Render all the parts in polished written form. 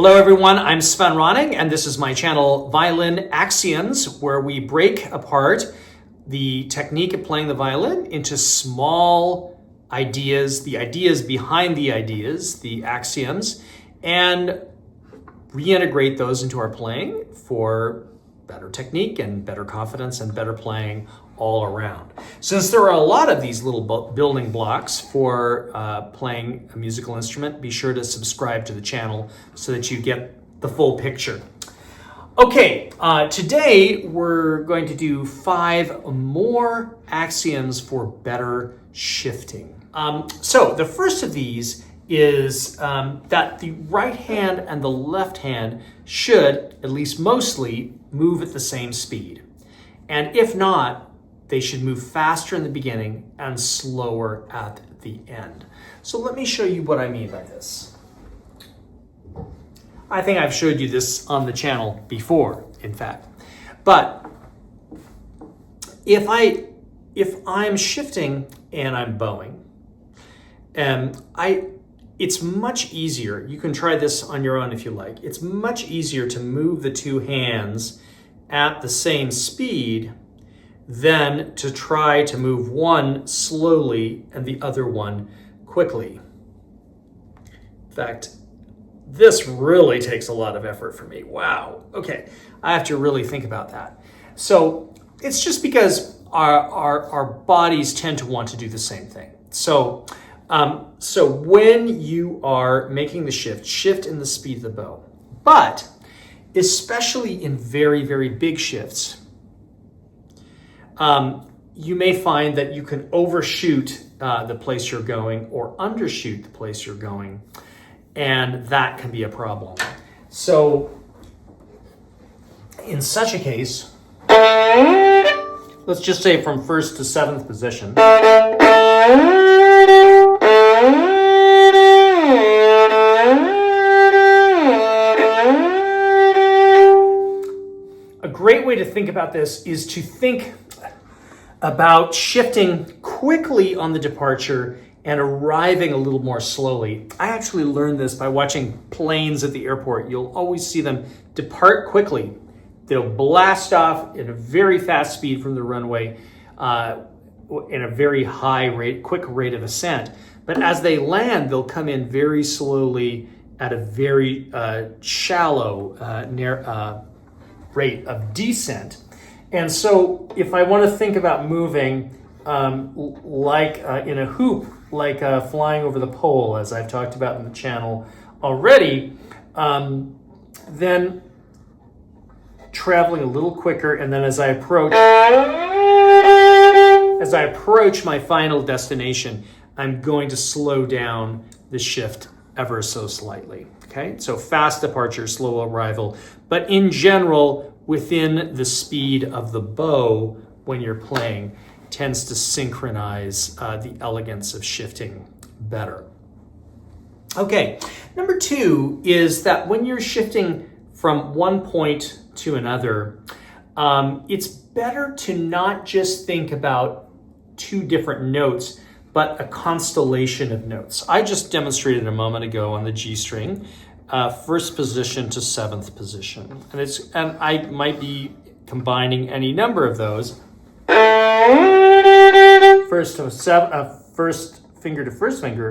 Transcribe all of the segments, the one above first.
Hello everyone, I'm Sven Ronning, and this is my channel Violin Axioms, where we break apart the technique of playing the violin into small ideas, the ideas behind the ideas, the axioms, and reintegrate those into our playing for better technique and better confidence and better playing all around. Since there are a lot of these little building blocks for playing a musical instrument, be sure to subscribe to the channel so that you get the full picture. Okay, today we're going to do 5 more axioms for better shifting. So the first of these is that the right hand and the left hand should, at least mostly, move at the same speed. And if not, they should move faster in the beginning and slower at the end. So let me show you what I mean by this. I think I've showed you this on the channel before, in fact. But if I'm shifting and I'm bowing, it's much easier. You can try this on your own if you like. It's much easier to move the two hands at the same speed than to try to move one slowly and the other one quickly. In fact, this really takes a lot of effort for me. Wow. Okay, I have to really think about that. So it's just because our bodies tend to want to do the same thing. So when you are making the shift in the speed of the bow. But especially in very, very big shifts, you may find that you can overshoot the place you're going or undershoot the place you're going, and that can be a problem. So in such a case, let's just say from 1st to 7th position, a great way to think about this is to think about shifting quickly on the departure and arriving a little more slowly. I actually learned this by watching planes at the airport. You'll always see them depart quickly. They'll blast off at a very fast speed from the runway in a very high rate, quick rate of ascent. But as they land, they'll come in very slowly at a very shallow rate of descent. And so if I want to think about moving like in a hoop, like flying over the pole, as I've talked about in the channel already, then traveling a little quicker, and then as I approach my final destination, I'm going to slow down the shift ever so slightly. Okay, so fast departure, slow arrival, but in general, within the speed of the bow when you're playing, tends to synchronize the elegance of shifting better. Okay, number 2 is that when you're shifting from one point to another, it's better to not just think about 2 different notes, but a constellation of notes. I just demonstrated a moment ago on the G string, 1st position to 7th position. And I might be combining any number of those. First finger to first finger.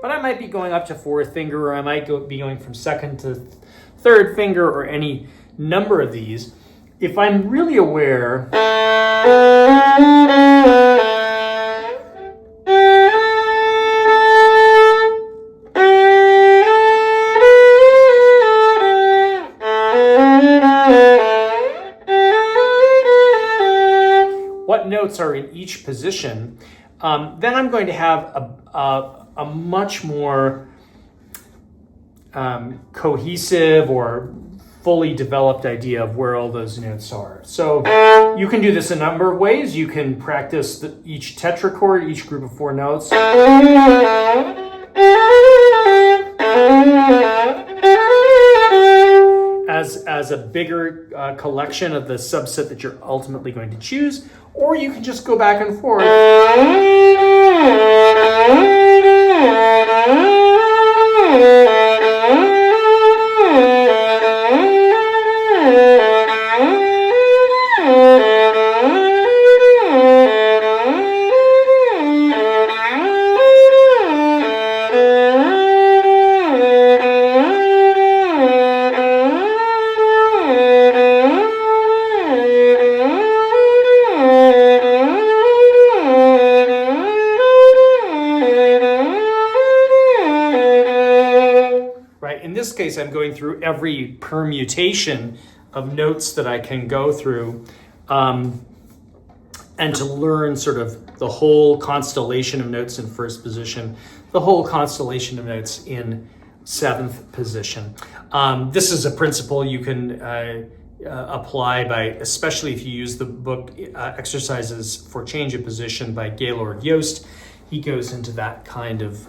But I might be going up to 4th finger, or I might be going from 2nd to 3rd finger, or any number of these. If I'm really aware what notes are in each position, then I'm going to have a much more cohesive or fully developed idea of where all those notes are. So you can do this a number of ways. You can practice each tetrachord, each group of 4 notes. As a bigger collection of the subset that you're ultimately going to choose, or you can just go back and forth. in this case, I'm going through every permutation of notes that I can go through, and to learn sort of the whole constellation of notes in first position, the whole constellation of notes in seventh position. This is a principle you can apply by, especially if you use the book Exercises for Change of Position by Gaylord Yost. He goes into that kind of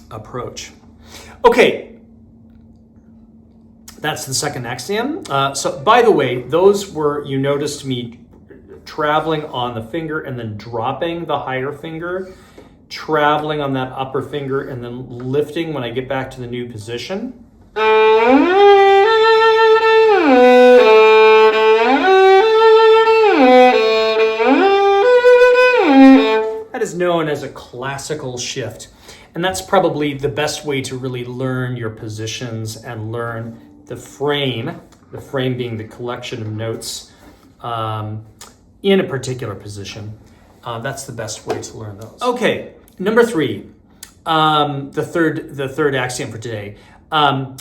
approach. Okay, that's the second axiom. So by the way, those were, you noticed me traveling on the finger and then dropping the higher finger, traveling on that upper finger and then lifting when I get back to the new position. That is known as a classical shift. And that's probably the best way to really learn your positions and learn the frame being the collection of notes in a particular position. That's the best way to learn those. Okay, number 3, the third axiom for today. When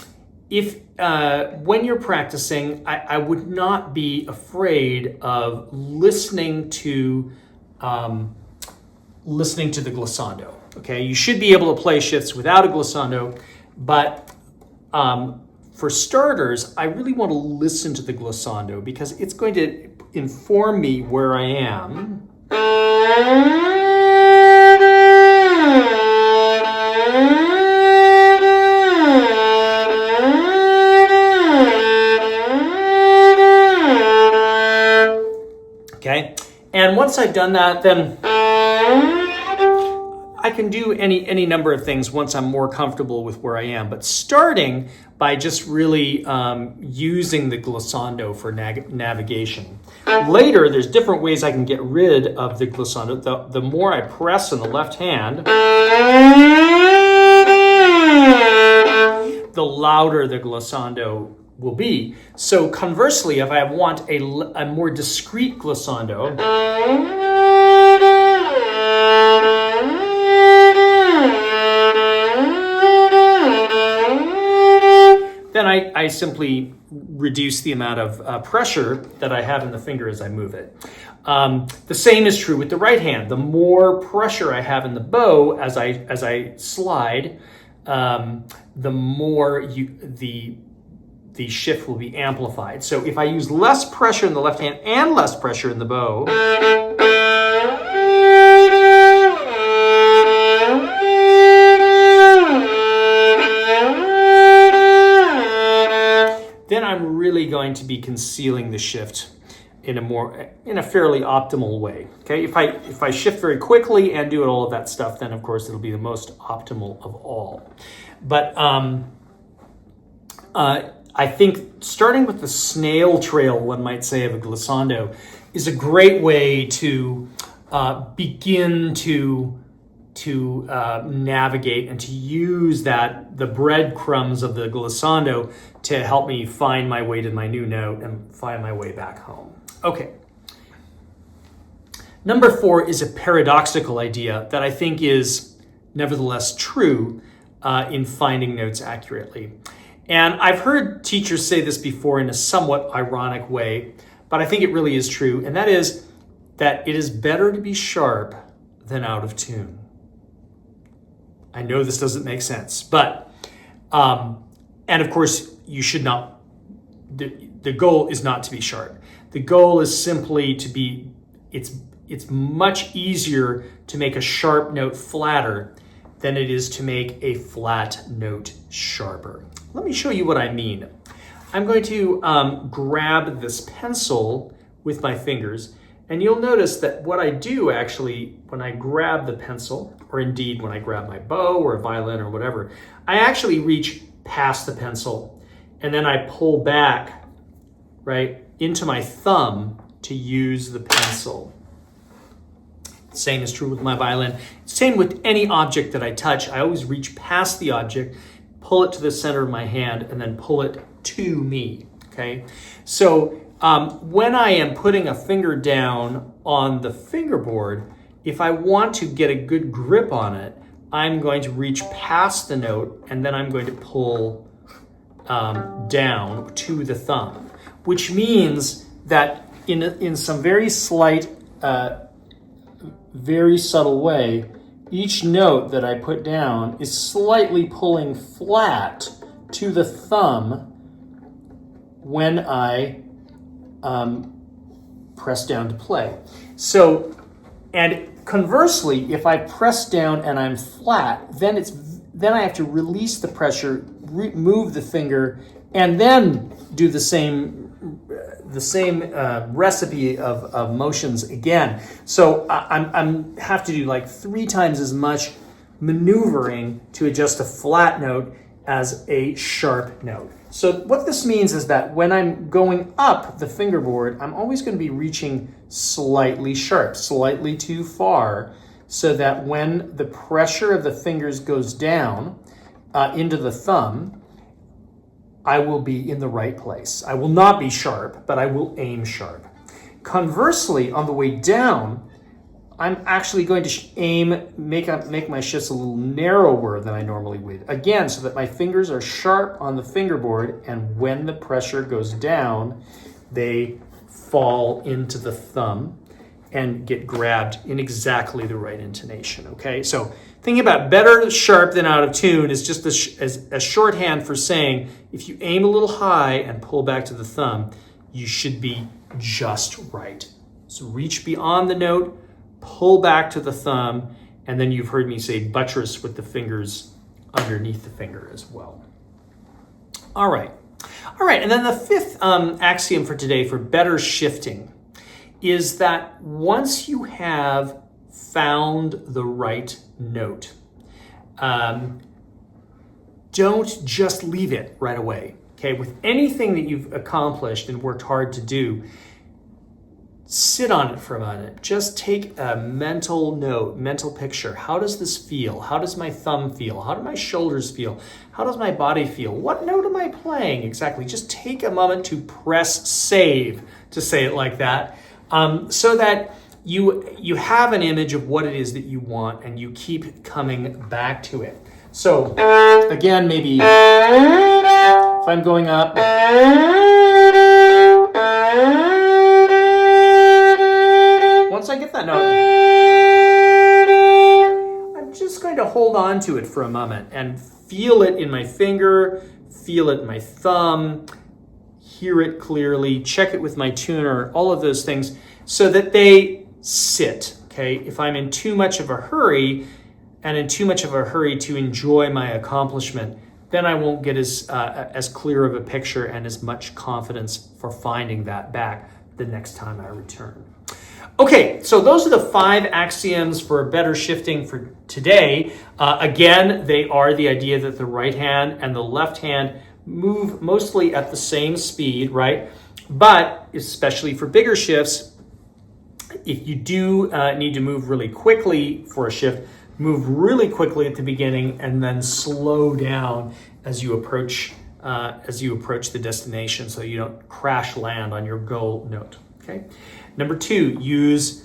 you're practicing, I would not be afraid of listening to the glissando. Okay, you should be able to play shifts without a glissando, but for starters, I really want to listen to the glissando because it's going to inform me where I am. Okay, and once I've done that, then I can do any number of things once I'm more comfortable with where I am, but starting by just really using the glissando for navigation. Later, there's different ways I can get rid of the glissando. The more I press in the left hand, the louder the glissando will be. So conversely, if I want a more discreet glissando, then I simply reduce the amount of pressure that I have in the finger as I move it. The same is true with the right hand. The more pressure I have in the bow as I slide, the more the shift will be amplified. So if I use less pressure in the left hand and less pressure in the bow, then I'm really going to be concealing the shift in a fairly optimal way. Okay, if I shift very quickly and do all of that stuff, then of course it'll be the most optimal of all. But I think starting with the snail trail, one might say, of a glissando is a great way to begin to navigate and to use the breadcrumbs of the glissando to help me find my way to my new note and find my way back home. Okay. Number 4 is a paradoxical idea that I think is nevertheless true in finding notes accurately. And I've heard teachers say this before in a somewhat ironic way, but I think it really is true, and that is that it is better to be sharp than out of tune. I know this doesn't make sense, but, and of course, you should not, the goal is not to be sharp. The goal is simply to be, it's much easier to make a sharp note flatter than it is to make a flat note sharper. Let me show you what I mean. I'm going to grab this pencil with my fingers, and you'll notice that what I do actually, when I grab the pencil, or indeed when I grab my bow or a violin or whatever, I actually reach past the pencil, and then I pull back, right, into my thumb to use the pencil. Same is true with my violin. Same with any object that I touch. I always reach past the object, pull it to the center of my hand, and then pull it to me, okay? So when I am putting a finger down on the fingerboard, if I want to get a good grip on it, I'm going to reach past the note, and then I'm going to pull down to the thumb, which means that in some very slight, very subtle way, each note that I put down is slightly pulling flat to the thumb when I press down to play. So, and conversely, if I press down and I'm flat, then I have to release the pressure, move the finger, and then do the same recipe of motions again. So I'm have to do like 3 times as much maneuvering to adjust a flat note as a sharp note. So what this means is that when I'm going up the fingerboard, I'm always going to be reaching slightly sharp, slightly too far, so that when the pressure of the fingers goes down into the thumb, I will be in the right place. I will not be sharp, but I will aim sharp. Conversely, on the way down, I'm actually going to make my shifts a little narrower than I normally would. Again, so that my fingers are sharp on the fingerboard, and when the pressure goes down, they fall into the thumb and get grabbed in exactly the right intonation, okay? So thinking about better sharp than out of tune is just a shorthand for saying if you aim a little high and pull back to the thumb, you should be just right. So reach beyond the note, pull back to the thumb, and then you've heard me say buttress with the fingers underneath the finger as well. All right, and then the 5th axiom for today for better shifting is that once you have found the right note, don't just leave it right away, okay? With anything that you've accomplished and worked hard to do, sit on it for a minute. Just take a mental note, mental picture. How does this feel? How does my thumb feel? How do my shoulders feel? How does my body feel? What note am I playing exactly? Just take a moment to press save, to say it like that, so that you have an image of what it is that you want and you keep coming back to it. So again, maybe if I'm going up, once I get that note, I'm just going to hold on to it for a moment and feel it in my finger, feel it in my thumb, hear it clearly, check it with my tuner, all of those things, so that they sit, okay? If I'm in too much of a hurry to enjoy my accomplishment, then I won't get as clear of a picture and as much confidence for finding that back the next time I return. Okay, so those are the 5 axioms for better shifting for today. Again, they are the idea that the right hand and the left hand move mostly at the same speed, right? But especially for bigger shifts, if you do need to move really quickly for a shift, move really quickly at the beginning and then slow down as you approach the destination, so you don't crash land on your goal note. Okay. Number 2, use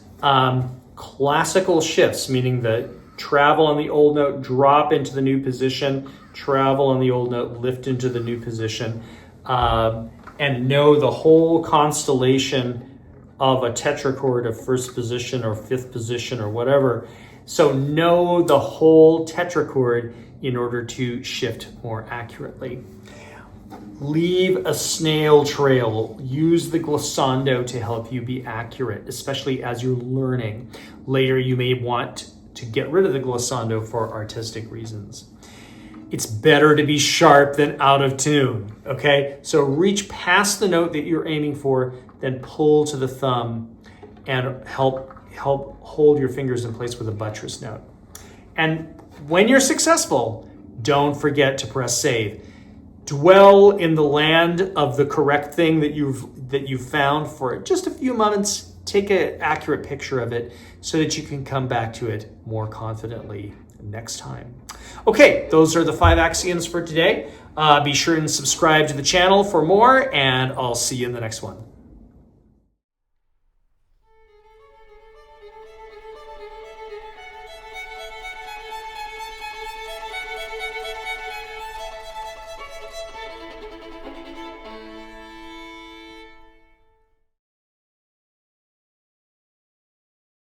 classical shifts, meaning the travel on the old note, drop into the new position, travel on the old note, lift into the new position, and know the whole constellation of a tetrachord of 1st position or 5th position or whatever. So know the whole tetrachord in order to shift more accurately. Leave a snail trail. Use the glissando to help you be accurate, especially as you're learning. Later, you may want to get rid of the glissando for artistic reasons. It's better to be sharp than out of tune, okay? So reach past the note that you're aiming for, then pull to the thumb and help hold your fingers in place with a buttress note. And when you're successful, don't forget to press save. Dwell in the land of the correct thing that you've found for just a few moments. Take an accurate picture of it so that you can come back to it more confidently next time. Okay, those are the 5 axioms for today. Be sure and subscribe to the channel for more, and I'll see you in the next one.